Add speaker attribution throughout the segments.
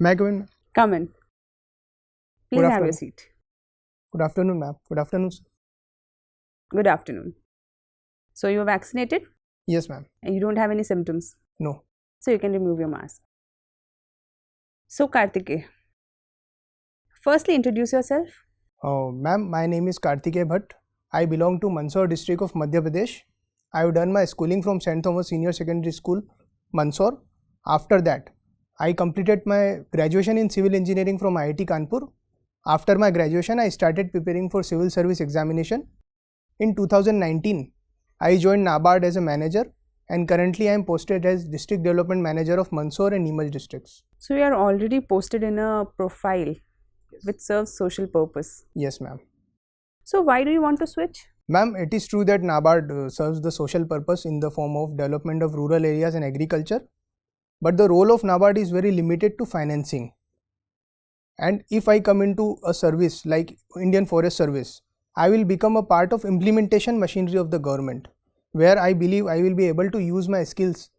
Speaker 1: May I go in?
Speaker 2: Come in. Please have your seat.
Speaker 1: Good afternoon, ma'am. Good afternoon, sir.
Speaker 2: Good afternoon. So you are vaccinated
Speaker 1: Yes, ma'am.
Speaker 2: and you don't have any symptoms.
Speaker 1: No.
Speaker 2: So you can remove your mask. So Kartikey, firstly introduce yourself.
Speaker 1: Ma'am, my name is Kartikey Bhatt. I belong to Mandsaur district of Madhya Pradesh. I have done my schooling from St. Thomas Senior Secondary School, Mandsaur. After that, I completed my graduation in civil engineering from IIT Kanpur. After my graduation, I started preparing for civil service examination. In 2019, I joined NABARD as a manager, and currently I am posted as District Development Manager of Mandsaur and Neemuch districts.
Speaker 2: So you are already posted in a profile which serves social purpose.
Speaker 1: Yes, ma'am.
Speaker 2: So why do you want to switch?
Speaker 1: Ma'am, it is true that NABARD serves the social purpose in the form of development of rural areas and agriculture, but the role of NABARD is very limited to financing. And if I come into a service like Indian Forest Service, I will become a part of implementation machinery of the government, where I believe I will be able to use my skills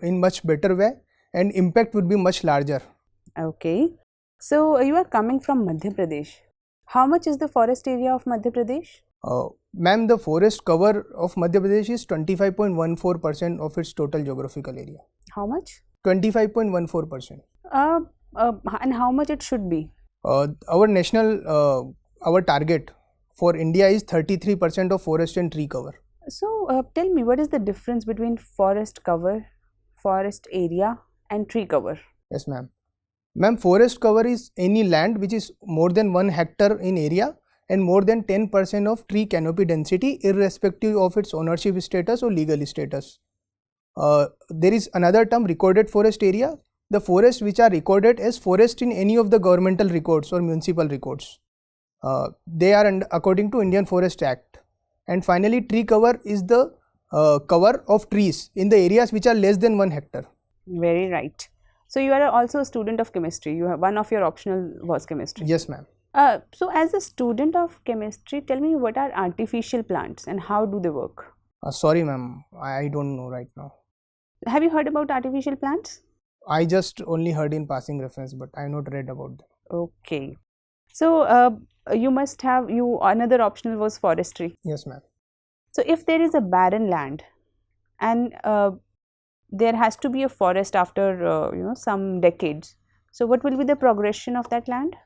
Speaker 1: in much better way and impact would be much larger.
Speaker 2: Okay. So you are coming from Madhya Pradesh. How much is the forest area of Madhya Pradesh?
Speaker 1: Ma'am, the forest cover of Madhya Pradesh is 25.14% of its total geographical area.
Speaker 2: How much?
Speaker 1: 25.14%.
Speaker 2: And how much it should be?
Speaker 1: Our target for India is 33% of forest and tree cover.
Speaker 2: So tell me, what is the difference between forest cover, forest area and tree cover?
Speaker 1: Yes, ma'am. Ma'am, forest cover is any land which is more than 1 hectare in area and more than 10% of tree canopy density irrespective of its ownership status or legal status. There is another term, recorded forest area. The forests which are recorded as forest in any of the governmental records or municipal records. They are according to Indian Forest Act. And finally, tree cover is the cover of trees in the areas which are less than 1 hectare.
Speaker 2: Very right. So you are also a student of chemistry. You have one of your optional was chemistry.
Speaker 1: Yes, ma'am.
Speaker 2: So as a student of chemistry, tell me what are artificial plants and how do they work?
Speaker 1: Sorry, ma'am. I don't know right now.
Speaker 2: Have you heard about artificial plants?
Speaker 1: I just only heard in passing reference, but I have not read about them.
Speaker 2: Okay. So you must have another optional was forestry.
Speaker 1: Yes, ma'am.
Speaker 2: So if there is a barren land and there has to be a forest after some decades, so what will be the progression of that land?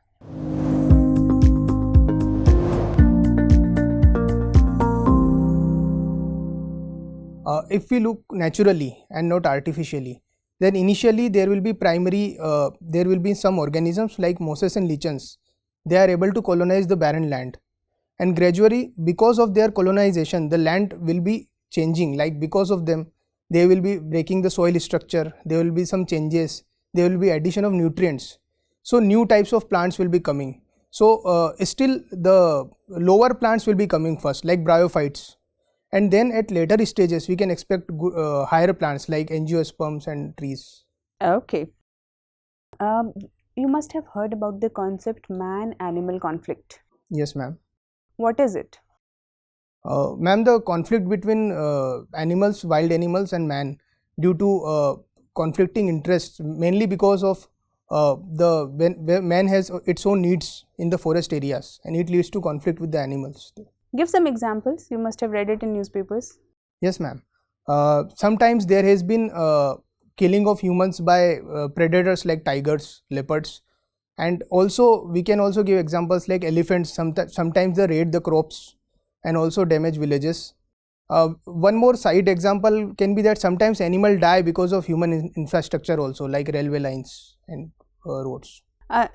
Speaker 1: If we look naturally and not artificially, then initially there will be some organisms like mosses and lichens. They are able to colonize the barren land, and gradually because of their colonization the land will be changing. Like because of them they will be breaking the soil structure, there will be some changes, there will be addition of nutrients. So new types of plants will be coming. So still the lower plants will be coming first, like bryophytes, and then at later stages we can expect higher plants like angiosperms and trees.
Speaker 2: Okay. You must have heard about the concept man-animal conflict.
Speaker 1: Yes, ma'am.
Speaker 2: What is it?
Speaker 1: Ma'am, the conflict between wild animals and man due to conflicting interests, mainly because of when man has its own needs in the forest areas, and it leads to conflict with the animals.
Speaker 2: Give some examples. You must have read it in newspapers.
Speaker 1: Yes, ma'am. Sometimes there has been killing of humans by predators like tigers, leopards, and also we can also give examples like elephants. Sometimes they raid the crops and also damage villages. One more side example can be that sometimes animals die because of human infrastructure also, like railway lines and roads.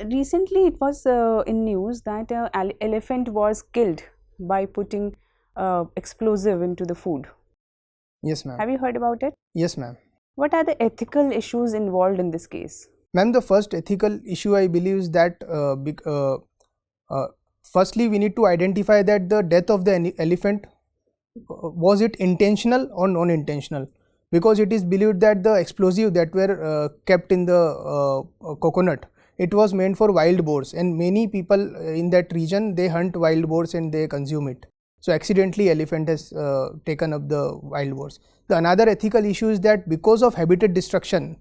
Speaker 2: Recently it was in news that an elephant was killed by putting explosive into the food.
Speaker 1: Yes, ma'am.
Speaker 2: Have you heard about it?
Speaker 1: Yes, ma'am.
Speaker 2: What are the ethical issues involved in this case?
Speaker 1: Ma'am, the first ethical issue I believe is that firstly we need to identify that the death of the elephant, was it intentional or non-intentional, because it is believed that the explosive that were kept in the coconut, it was meant for wild boars, and many people in that region they hunt wild boars and they consume it. So accidentally elephant has taken up the wild boars. The another ethical issue is that because of habitat destruction,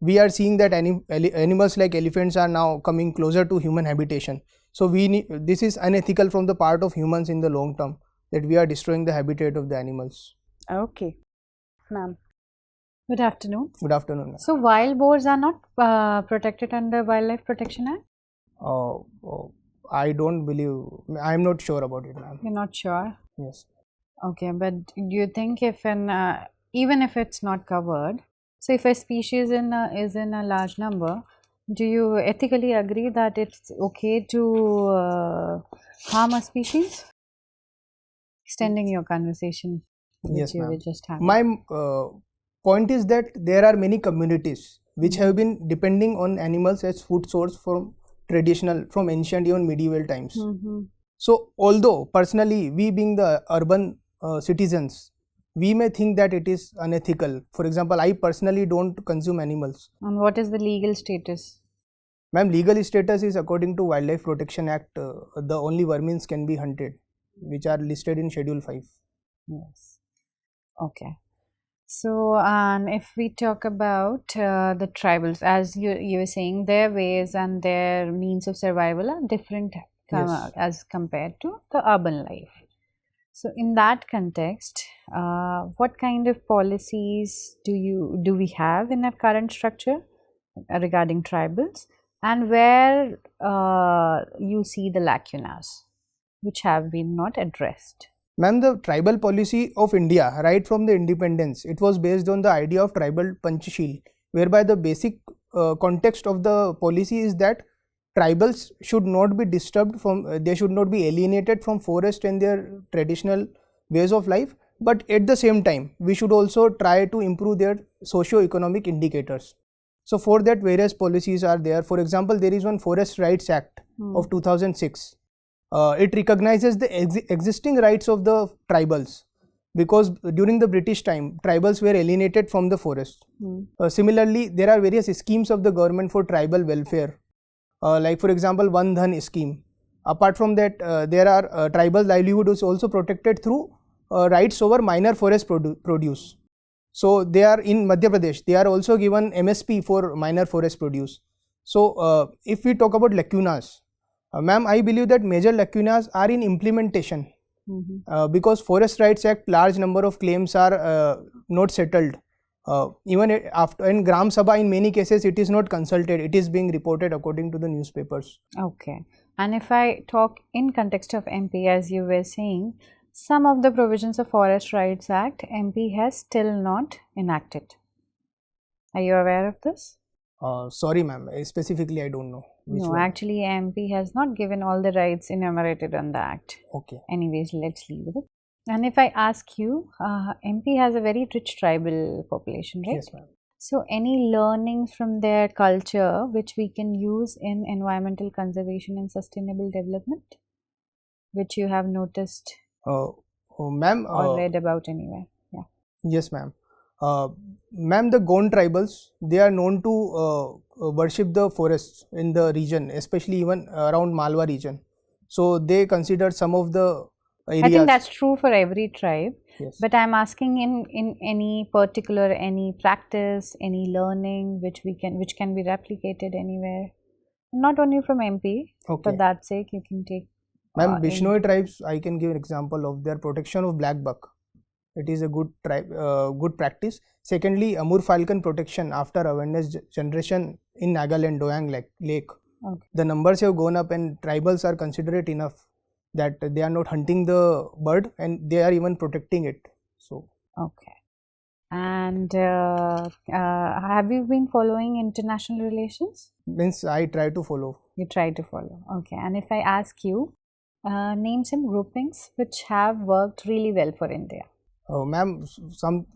Speaker 1: we are seeing that animals like elephants are now coming closer to human habitation. So this is unethical from the part of humans in the long term, that we are destroying the habitat of the animals.
Speaker 2: Okay, ma'am.
Speaker 3: Good afternoon.
Speaker 1: Good afternoon, ma'am.
Speaker 3: So wild boars are not protected under Wildlife Protection Act?
Speaker 1: I don't believe, I am not sure about it, ma'am.
Speaker 3: You're not sure?
Speaker 1: Yes.
Speaker 3: Okay, but do you think if even if it's not covered, so if a species is in a large number, do you ethically agree that it's okay to harm a species? Extending your conversation which
Speaker 1: Yes,
Speaker 3: you
Speaker 1: ma'am.
Speaker 3: were just having.
Speaker 1: My point is that there are many communities which have been depending on animals as food source from ancient, even medieval times. So although personally we being the urban citizens, we may think that it is unethical. For example, I personally don't consume animals.
Speaker 3: And what is the legal status?
Speaker 1: Ma'am, legal status is according to Wildlife Protection Act, the only vermins can be hunted, which are listed in Schedule 5.
Speaker 3: Yes. Okay. So, and if we talk about the tribals, as you were saying, their ways and their means of survival are different
Speaker 1: Yes.
Speaker 3: as compared to the urban life. So, in that context, what kind of policies do we have in our current structure regarding tribals, and where you see the lacunas which have been not addressed?
Speaker 1: Ma'am, the tribal policy of India, right from the independence, it was based on the idea of tribal Panchashil, whereby the basic context of the policy is that tribals should not be disturbed from, they should not be alienated from forest and their traditional ways of life, but at the same time, we should also try to improve their socio-economic indicators. So for that, various policies are there. For example, there is one Forest Rights Act of 2006. It recognizes the existing rights of the tribals, because during the British time, tribals were alienated from the forest. Similarly, there are various schemes of the government for tribal welfare, like for example, One Dhan scheme. Apart from that, there are tribal livelihood is also protected through rights over minor forest produce. So they are in Madhya Pradesh, they are also given MSP for minor forest produce. So if we talk about lacunas, ma'am, I believe that major lacunas are in implementation, because Forest Rights Act, large number of claims are not settled. Even after in Gram Sabha, in many cases it is not consulted, it is being reported according to the newspapers.
Speaker 3: Okay. And if I talk in context of MP, as you were saying, some of the provisions of Forest Rights Act, MP has still not enacted. Are you aware of this?
Speaker 1: Sorry ma'am, specifically I don't know.
Speaker 3: No, one? Actually MP has not given all the rights enumerated on the Act.
Speaker 1: Okay.
Speaker 3: Anyways, let's leave it. And if I ask you, MP has a very rich tribal population, right?
Speaker 1: Yes ma'am.
Speaker 3: So any learnings from their culture which we can use in environmental conservation and sustainable development, which you have noticed
Speaker 1: ma'am,
Speaker 3: or read about anywhere? Yeah.
Speaker 1: Yes ma'am. Ma'am, the Gond tribals, they are known to worship the forests in the region, especially even around Malwa region. So they consider some of the areas.
Speaker 3: I think that's true for every tribe.
Speaker 1: Yes.
Speaker 3: But I'm asking in any particular, any practice, any learning which can be replicated anywhere, not only from MP.
Speaker 1: Okay.
Speaker 3: For that sake, you can take.
Speaker 1: Ma'am, Bishnoi tribes, I can give an example of their protection of black buck. It is a good good practice. Secondly, Amur falcon protection after awareness generation in Nagaland, Doyang Lake.
Speaker 3: Okay.
Speaker 1: The numbers have gone up and tribals are considerate enough that they are not hunting the bird and they are even protecting it. So.
Speaker 3: Okay. And have you been following international relations?
Speaker 1: Means I try to follow.
Speaker 3: You try to follow. Okay. And if I ask you, name some groupings which have worked really well for India.
Speaker 1: Ma'am,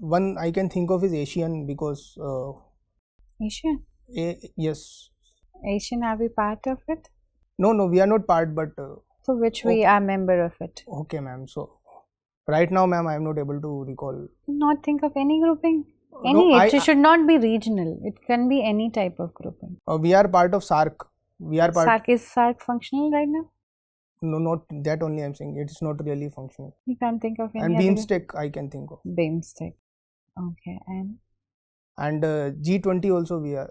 Speaker 1: one I can think of is Asian, because
Speaker 3: Asian?
Speaker 1: Yes.
Speaker 3: Asian, are we part of it?
Speaker 1: No, we are not part, but
Speaker 3: so which we are member of it.
Speaker 1: Okay ma'am. So right now ma'am, I am not able to recall.
Speaker 3: Not think of any grouping. It should not be regional. It can be any type of grouping.
Speaker 1: We are part of SARC.
Speaker 3: Is SARC functional right now?
Speaker 1: No, not that only I'm saying. It's not really functional.
Speaker 3: You can't think of any.
Speaker 1: And BIMSTEC I can think of.
Speaker 3: BIMSTEC. Okay. And
Speaker 1: G20 also we are.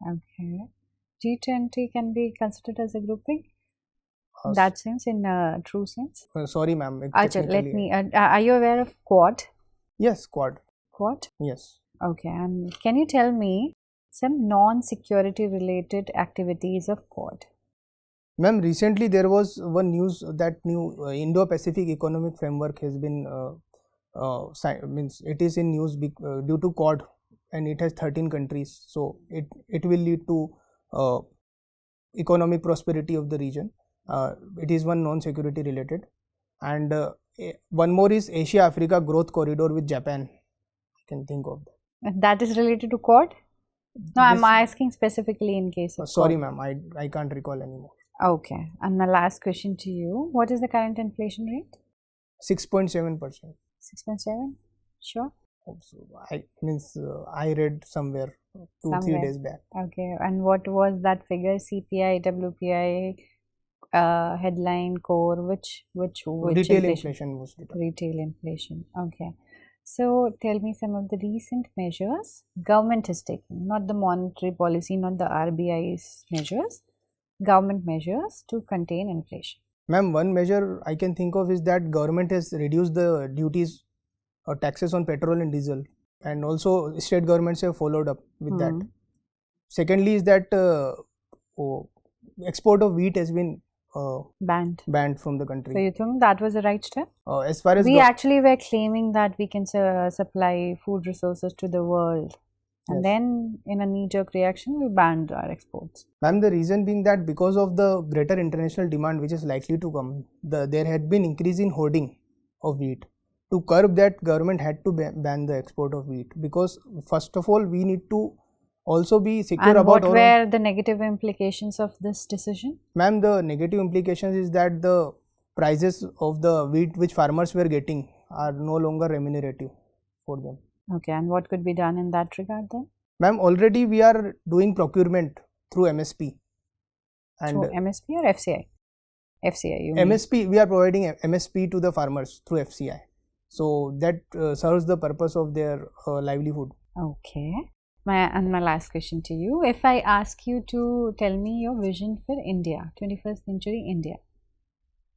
Speaker 3: Okay. G20 can be considered as a grouping?
Speaker 1: Uh,
Speaker 3: In that sense, in a true sense?
Speaker 1: Sorry, ma'am.
Speaker 3: Acha, let
Speaker 1: Technically,
Speaker 3: me, are you aware of Quad?
Speaker 1: yes, quad.
Speaker 3: Quad?
Speaker 1: Yes.
Speaker 3: Okay, and can you tell me some non-security related activities of Quad?
Speaker 1: Ma'am, recently there was one news that new Indo-Pacific Economic Framework has been means it is in news due to Quad, and it has 13 countries. So it will lead to economic prosperity of the region. It is one non-security related, and one more is Asia-Africa Growth Corridor with Japan. I can think of that.
Speaker 3: And that is related to Quad? No, I'm
Speaker 1: This-
Speaker 3: asking specifically in case of
Speaker 1: Sorry,
Speaker 3: Quad.
Speaker 1: ma'am. I can't recall anymore.
Speaker 3: Okay, and my last question to you, what is the current inflation rate?
Speaker 1: 6.7%.
Speaker 3: 6.7? Sure.
Speaker 1: So I read somewhere 2-3
Speaker 3: Somewhere.
Speaker 1: days back.
Speaker 3: Okay, and what was that figure? CPI, WPI, headline, core, which
Speaker 1: Retail inflation was written.
Speaker 3: Retail inflation. Okay. So tell me some of the recent measures government is taking, not the monetary policy, not the RBI's measures, government measures to contain inflation.
Speaker 1: Ma'am, one measure I can think of is that government has reduced the duties or taxes on petrol and diesel, and also state governments have followed up with that. Secondly is that export of wheat has been
Speaker 3: Banned.
Speaker 1: banned from the
Speaker 3: So
Speaker 1: country.
Speaker 3: you think that was the right step?
Speaker 1: As far as
Speaker 3: We actually were claiming that we can supply food resources to the world. And
Speaker 1: Yes.
Speaker 3: then in a knee-jerk reaction, we banned our exports.
Speaker 1: Ma'am, the reason being that because of the greater international demand which is likely to come, there had been increase in hoarding of wheat. To curb that, government had to ban the export of wheat, because first of all we need to also be secure
Speaker 3: And
Speaker 1: about
Speaker 3: what
Speaker 1: our own.
Speaker 3: were the negative implications of this decision?
Speaker 1: Ma'am, the negative implications is that the prices of the wheat which farmers were getting are no longer remunerative for them.
Speaker 3: Okay, and what could be done in that regard then?
Speaker 1: Ma'am, already we are doing procurement through MSP. And
Speaker 3: Through MSP or FCI? FCI, you mean?
Speaker 1: MSP, we are providing MSP to the farmers through FCI. So that serves the purpose of their livelihood.
Speaker 3: Okay. My last question to you. If I ask you to tell me your vision for India, 21st century India,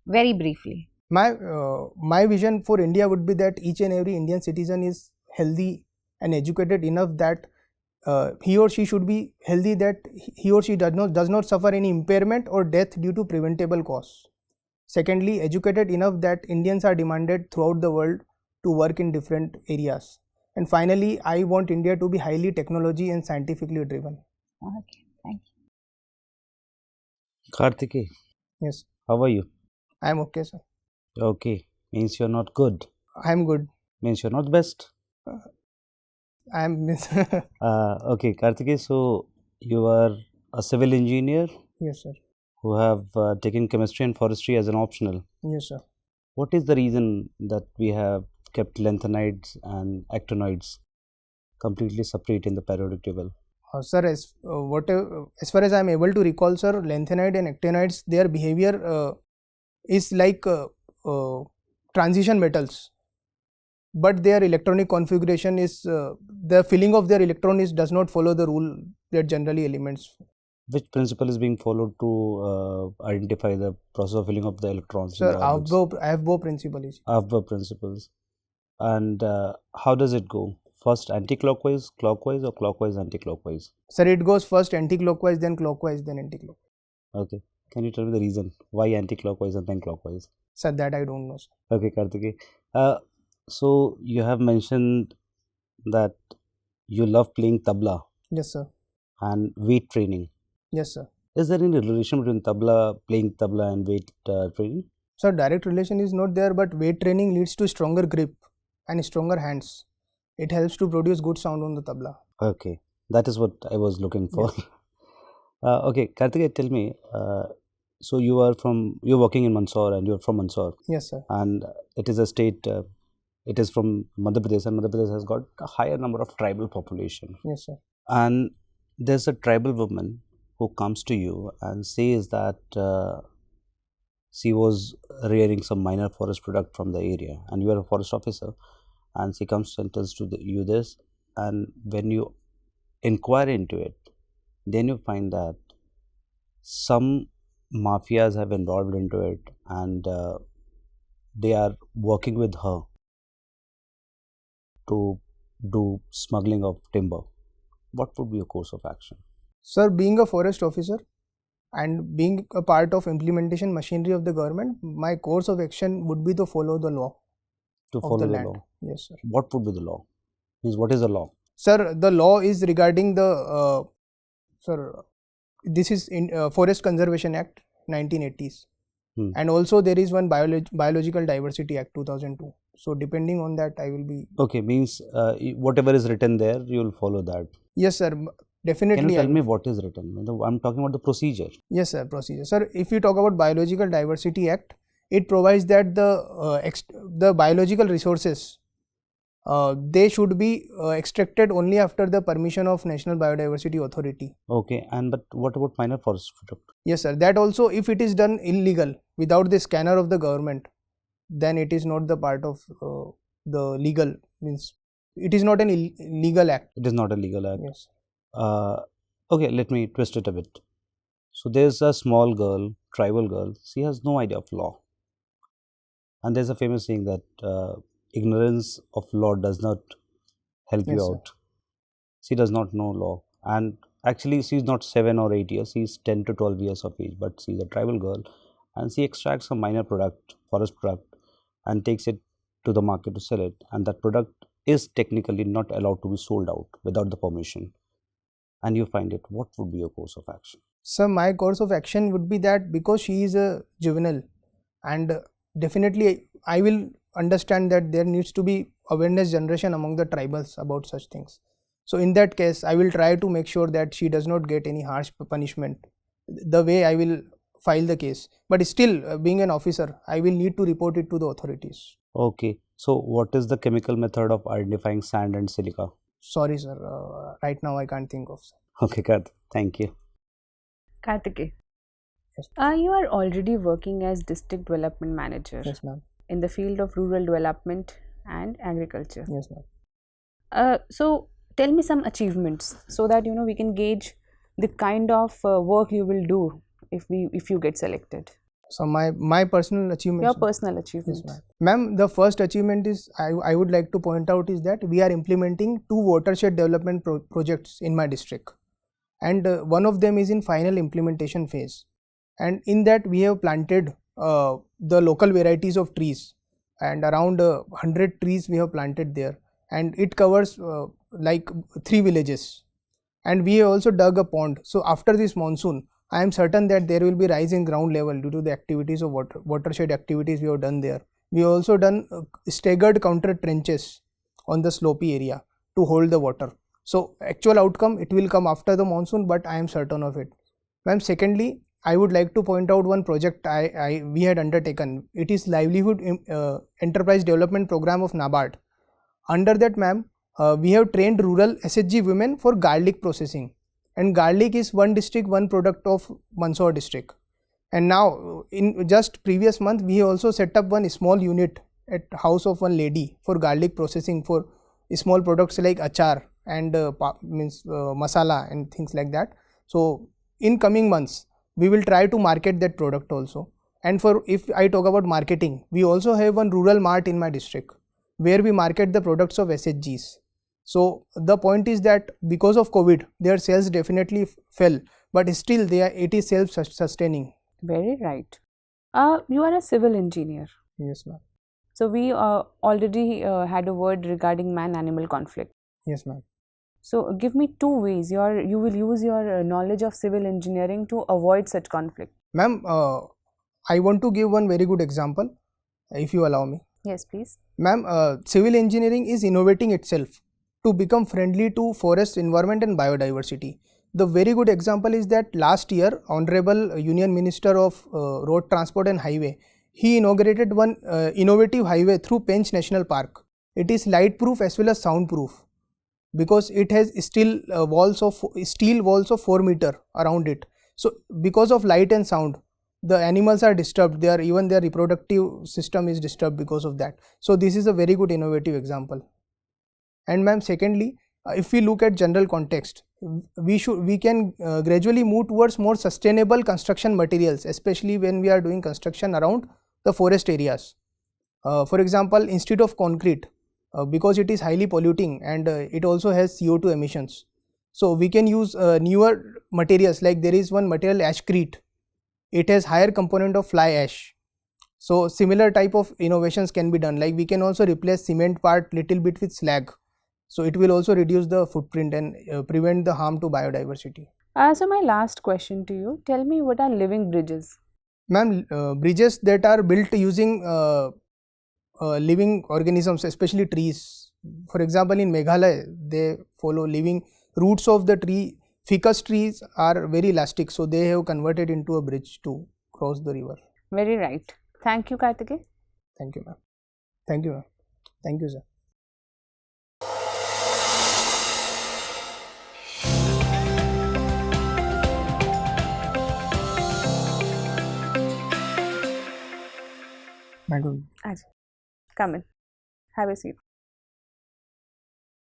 Speaker 3: very briefly.
Speaker 1: My vision for India would be that each and every Indian citizen is healthy and educated enough that he or she should be healthy, that he or she does not suffer any impairment or death due to preventable cause. Secondly, educated enough that Indians are demanded throughout the world to work in different areas. And finally, I want India to be highly technology and scientifically driven.
Speaker 3: Okay, thank you.
Speaker 4: Kartikey,
Speaker 1: Yes,
Speaker 4: how are you?
Speaker 1: I am okay, sir.
Speaker 4: Okay, means you're not good.
Speaker 1: I am good.
Speaker 4: Means you're not best.
Speaker 1: I am
Speaker 4: Okay, Kartikey, so you are a civil engineer
Speaker 1: yes, sir.
Speaker 4: who have taken chemistry and forestry as an optional.
Speaker 1: Yes, sir.
Speaker 4: What is the reason that we have kept lanthanides and actinoids completely separate in the periodic table?
Speaker 1: Sir, as far as I am able to recall, sir, lanthanide and actinides, their behavior is like transition metals, but their electronic configuration is the filling of their electron does not follow the rule that generally elements.
Speaker 4: Which principle is being followed to identify the process of filling of the electrons?
Speaker 1: Sir,
Speaker 4: in the orbits?
Speaker 1: Aufbau principle is.
Speaker 4: Aufbau principles. And how does it go? First anti-clockwise, clockwise, or clockwise, anti-clockwise?
Speaker 1: Sir, it goes first anti-clockwise, then clockwise, then anti-clockwise.
Speaker 4: Okay. Can you tell me the reason why anti-clockwise and then clockwise?
Speaker 1: Sir, that I don't know, sir.
Speaker 4: Okay, Kartikey. So you have mentioned that you love playing tabla
Speaker 1: Yes, sir.
Speaker 4: and weight training.
Speaker 1: Yes, sir.
Speaker 4: Is there any relation between playing tabla and weight training?
Speaker 1: So direct relation is not there, but weight training leads to stronger grip and stronger hands. It helps to produce good sound on the tabla.
Speaker 4: Okay, that is what I was looking for. Okay, Kartikey, tell me. So you're working in Mandsaur and you're from Mandsaur.
Speaker 1: Yes, sir.
Speaker 4: And it is a state. It is from Madhya Pradesh, and Madhya Pradesh has got a higher number of tribal population.
Speaker 1: Yes, sir.
Speaker 4: And there's a tribal woman who comes to you and says that she was rearing some minor forest product from the area, and you are a forest officer, and she comes and tells you this, and when you inquire into it, then you find that some mafias have involved into it, and they are working with her to do smuggling of timber. What would be your course of action?
Speaker 1: Sir, being a forest officer and being a part of implementation machinery of the government, my course of action would be to follow the law
Speaker 4: To
Speaker 1: of
Speaker 4: follow
Speaker 1: the
Speaker 4: the
Speaker 1: land.
Speaker 4: law.
Speaker 1: Yes, sir.
Speaker 4: What would be the law? Means what is the law?
Speaker 1: Sir, the law is regarding the this is in Forest Conservation Act 1980s, and also there is one Biological Diversity Act 2002. So depending on that, I will be.
Speaker 4: Okay, means whatever is written there, you will follow that.
Speaker 1: Yes, sir. Definitely.
Speaker 4: Can you tell me what is written? I'm talking about the procedure.
Speaker 1: Yes, sir. Procedure, sir. If we talk about Biological Diversity Act, it provides that the biological resources they should be extracted only after the permission of National Biodiversity Authority.
Speaker 4: Okay, and but what about minor forest product?
Speaker 1: Yes, sir. That also, if it is done illegal without the scanner of the government, then it is not the part of the legal, means it is not an legal act.
Speaker 4: It is not a legal act.
Speaker 1: Yes.
Speaker 4: Okay, let me twist it a bit. So there's a small girl, tribal girl. She has no idea of law, and there's a famous saying that ignorance of law does not help
Speaker 1: Yes,
Speaker 4: you
Speaker 1: sir.
Speaker 4: out. She does not know law, and actually she's not 7 or 8 years. She's 10 to 12 years of age, but she's a tribal girl, and she extracts a minor product, forest product, and takes it to the market to sell it, and that product is technically not allowed to be sold out without the permission, and you find it. What would be your course of action?
Speaker 1: So my course of action would be that because she is a juvenile, and definitely I will understand that there needs to be awareness generation among the tribals about such things. So in that case, I will try to make sure that she does not get any harsh punishment. The way I will file the case, but still being an officer, I will need to report it to the authorities.
Speaker 4: Okay, so what is the chemical method of identifying sand and silica?
Speaker 1: Sorry, sir. Right now I can't think of.
Speaker 4: Okay, Karth, thank you.
Speaker 2: Kartikey,
Speaker 1: Yes.
Speaker 2: you are already working as district development manager
Speaker 1: Yes, ma'am.
Speaker 2: in the field of rural development and agriculture.
Speaker 1: Yes, ma'am.
Speaker 2: So tell me some achievements so that we can gauge the kind of work you will do if you get selected.
Speaker 1: So my personal achievements.
Speaker 2: Your personal achievements.
Speaker 1: Yes, ma'am. The first achievement is I would like to point out is that we are implementing 2 watershed development projects in my district, and one of them is in final implementation phase, and in that we have planted the local varieties of trees, and around 100 trees we have planted there, and it covers like 3 villages, and we have also dug a pond. So after this monsoon, I am certain that there will be rise in ground level due to the activities of watershed activities we have done there. We have also done staggered counter trenches on the slopey area to hold the water. So actual outcome, it will come after the monsoon, but I am certain of it. Ma'am, secondly, I would like to point out one project we had undertaken. It is Livelihood Enterprise Development Program of NABARD. Under that, ma'am, we have trained rural SHG women for garlic processing. And garlic is one district, one product of Mandsaur district. And now, in just previous month, we have also set up one small unit at house of one lady for garlic processing for small products like achar and masala and things like that. So in coming months, we will try to market that product also. And for if I talk about marketing, we also have one rural mart in my district where we market the products of SHGs. So the point is that because of COVID, their sales definitely fell, but still it is self-sustaining.
Speaker 2: Very right. You are a civil engineer.
Speaker 1: Yes, ma'am.
Speaker 2: So we already had a word regarding man-animal conflict.
Speaker 1: Yes, ma'am.
Speaker 2: So give me 2 ways you will use your knowledge of civil engineering to avoid such conflict.
Speaker 1: Ma'am, I want to give one very good example, if you allow me.
Speaker 2: Yes, please.
Speaker 1: Ma'am, civil engineering is innovating itself to become friendly to forest, environment and biodiversity. The very good example is that last year, Honorable Union Minister of Road Transport and Highway, he inaugurated one innovative highway through Pench National Park. It is light proof as well as soundproof because it has steel walls of 4 meter around it. So because of light and sound, the animals are disturbed. Even their reproductive system is disturbed because of that. So this is a very good innovative example. And ma'am, secondly, if we look at general context, we can gradually move towards more sustainable construction materials, especially when we are doing construction around the forest areas. For example, instead of concrete, because it is highly polluting and it also has CO2 emissions, so we can use newer materials, like there is one material, ashcrete. It has higher component of fly ash. So similar type of innovations can be done, like we can also replace cement part little bit with slag. So it will also reduce the footprint and prevent the harm to biodiversity.
Speaker 2: So my last question to you, tell me, what are living bridges?
Speaker 1: Ma'am, bridges that are built using living organisms, especially trees. For example, in Meghalaya, they follow living roots of the tree. Ficus trees are very elastic, so they have converted into a bridge to cross the river.
Speaker 2: Very right. Thank you, Kartikey.
Speaker 1: Thank you, ma'am. Thank you, ma'am. Thank you, sir. Madam.
Speaker 2: Come in. Have a seat.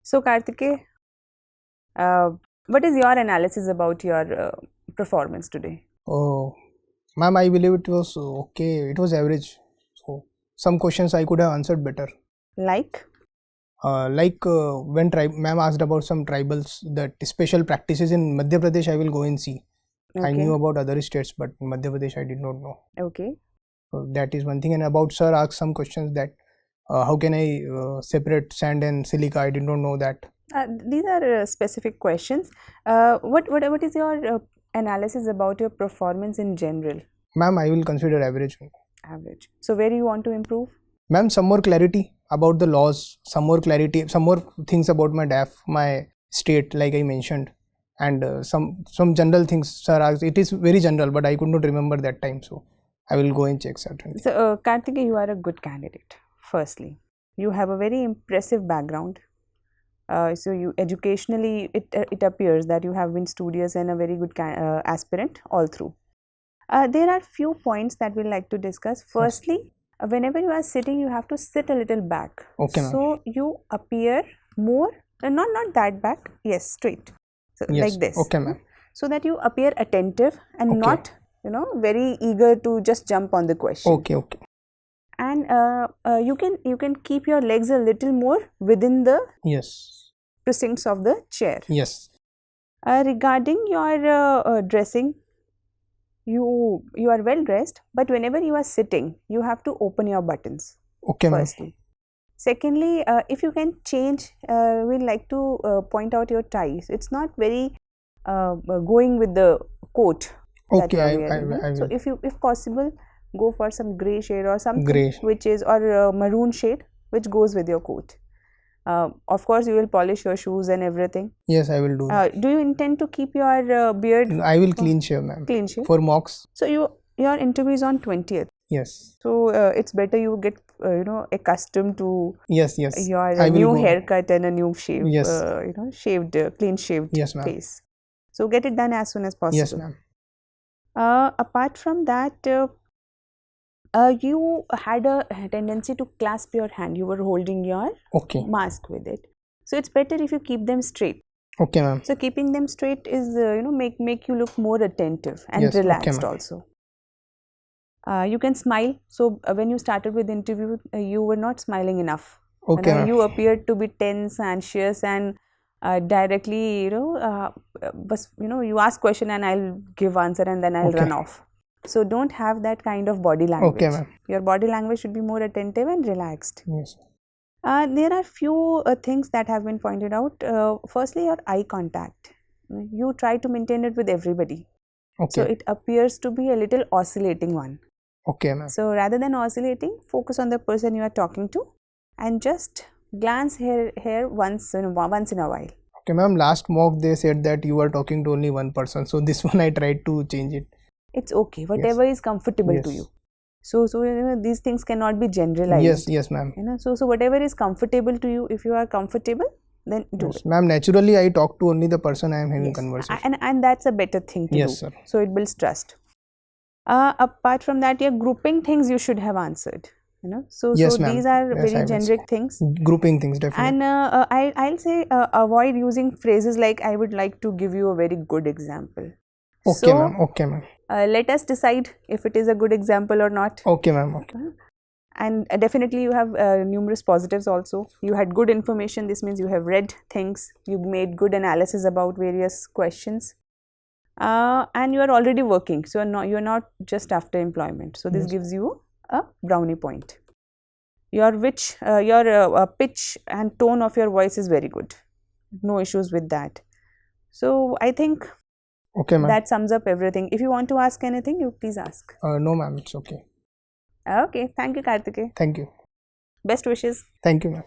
Speaker 2: So, Kartikey, what is your analysis about your performance today?
Speaker 1: Oh, ma'am, I believe it was okay. It was average. So some questions I could have answered better.
Speaker 2: Like?
Speaker 1: When ma'am asked about some tribals, that special practices in Madhya Pradesh, I will go and see.
Speaker 2: Okay.
Speaker 1: I knew about other states, but in Madhya Pradesh I did not know.
Speaker 2: Okay.
Speaker 1: So that is one thing. And about sir asked some questions that how can I separate sand and silica? I did not know that.
Speaker 2: These are specific questions. What is your analysis about your performance in general?
Speaker 1: Ma'am, I will consider average.
Speaker 2: Average. So where do you want to improve?
Speaker 1: Ma'am, some more clarity about the laws, some more clarity, some more things about my DAF, my state, like I mentioned, and some general things sir asked. It is very general, but I could not remember that time, so I will go and check certainly.
Speaker 2: So Kartikey, you are a good candidate. Firstly, you have a very impressive background. So you educationally, it appears that you have been studious and a very good aspirant all through. There are few points that we'd like to discuss. Firstly, whenever you are sitting, you have to sit a little back.
Speaker 1: Okay, ma'am.
Speaker 2: So you appear more, not that back, yes, straight. So
Speaker 1: Yes.
Speaker 2: like this.
Speaker 1: Okay, ma'am.
Speaker 2: So that you appear attentive and
Speaker 1: Okay.
Speaker 2: not, very eager to just jump on the question.
Speaker 1: Okay.
Speaker 2: And you can keep your legs a little more within the
Speaker 1: Yes.
Speaker 2: precincts of the chair.
Speaker 1: Yes.
Speaker 2: Regarding your dressing, you are well dressed, but whenever you are sitting, you have to open your buttons.
Speaker 1: Okay, ma'am.
Speaker 2: Firstly. Secondly, if you can change, we'd like to point out your ties. It's not very going with the coat.
Speaker 1: Okay,
Speaker 2: that you are
Speaker 1: I
Speaker 2: wearing,
Speaker 1: will.
Speaker 2: So if possible, go for some gray shade or something
Speaker 1: Gray.
Speaker 2: which is, or maroon shade which goes with your coat. Of course, you will polish your shoes and everything.
Speaker 1: Yes, I will do.
Speaker 2: Do you intend to keep your beard?
Speaker 1: I will clean shave, ma'am.
Speaker 2: Clean shave.
Speaker 1: For mocks.
Speaker 2: So your interview is on 20th.
Speaker 1: Yes.
Speaker 2: So it's better you get accustomed to
Speaker 1: Yes.
Speaker 2: your
Speaker 1: I will
Speaker 2: new
Speaker 1: go.
Speaker 2: haircut and a new shave.
Speaker 1: Yes.
Speaker 2: Clean shaved
Speaker 1: Yes, ma'am.
Speaker 2: face. So get it done as soon as possible.
Speaker 1: Yes, ma'am.
Speaker 2: Apart from that, you had a tendency to clasp your hand. You were holding your
Speaker 1: Okay.
Speaker 2: mask with it. So it's better if you keep them straight.
Speaker 1: Okay, ma'am.
Speaker 2: So keeping them straight is make you look more attentive and
Speaker 1: Yes, okay,
Speaker 2: relaxed
Speaker 1: ma'am.
Speaker 2: also. You can smile. So when you started with interview, you were not smiling enough.
Speaker 1: Okay, ma'am.
Speaker 2: You appeared to be tense, anxious, and directly you ask question and I'll give answer and then I'll
Speaker 1: Okay.
Speaker 2: run off. So don't have that kind of body language.
Speaker 1: Okay, ma'am.
Speaker 2: Your body language should be more attentive and relaxed.
Speaker 1: Yes.
Speaker 2: There are few things that have been pointed out. Firstly, your eye contact. You try to maintain it with everybody.
Speaker 1: Okay.
Speaker 2: So it appears to be a little oscillating one.
Speaker 1: Okay, ma'am.
Speaker 2: So rather than oscillating, focus on the person you are talking to and just glance here once in a while.
Speaker 1: Okay, ma'am. Last mock they said that you were talking to only one person. So this one I tried to change it.
Speaker 2: It's okay. Whatever is comfortable to you. So these things cannot be generalized.
Speaker 1: Yes, ma'am.
Speaker 2: So whatever is comfortable to you, if you are comfortable, then do it.
Speaker 1: Ma'am, naturally I talk to only the person I am having conversation.
Speaker 2: And that's a better thing to do.
Speaker 1: Yes, sir.
Speaker 2: So it builds trust. Apart from that, your grouping things you should have answered. you know. So
Speaker 1: Yes, ma'am.
Speaker 2: these are
Speaker 1: Yes, I
Speaker 2: very
Speaker 1: will
Speaker 2: generic
Speaker 1: say.
Speaker 2: things.
Speaker 1: Grouping things, definitely.
Speaker 2: And I'll say avoid using phrases like I would like to give you a very good example.
Speaker 1: Okay,
Speaker 2: So
Speaker 1: ma'am. Okay, ma'am.
Speaker 2: let us decide if it is a good example or not.
Speaker 1: Okay, ma'am. Okay.
Speaker 2: And definitely you have numerous positives also. You had good information. This means you have read things, you made good analysis about various questions, and you are already working, so you're not just after employment. So this
Speaker 1: Yes.
Speaker 2: gives you a brownie point. Your pitch and tone of your voice is very good, no issues with that. So I think
Speaker 1: Okay, ma'am.
Speaker 2: that sums up everything. If you want to ask anything, you please ask.
Speaker 1: No, ma'am. It's okay.
Speaker 2: Okay, thank you, Kartikey.
Speaker 1: Thank you.
Speaker 2: Best wishes.
Speaker 1: Thank you, ma'am.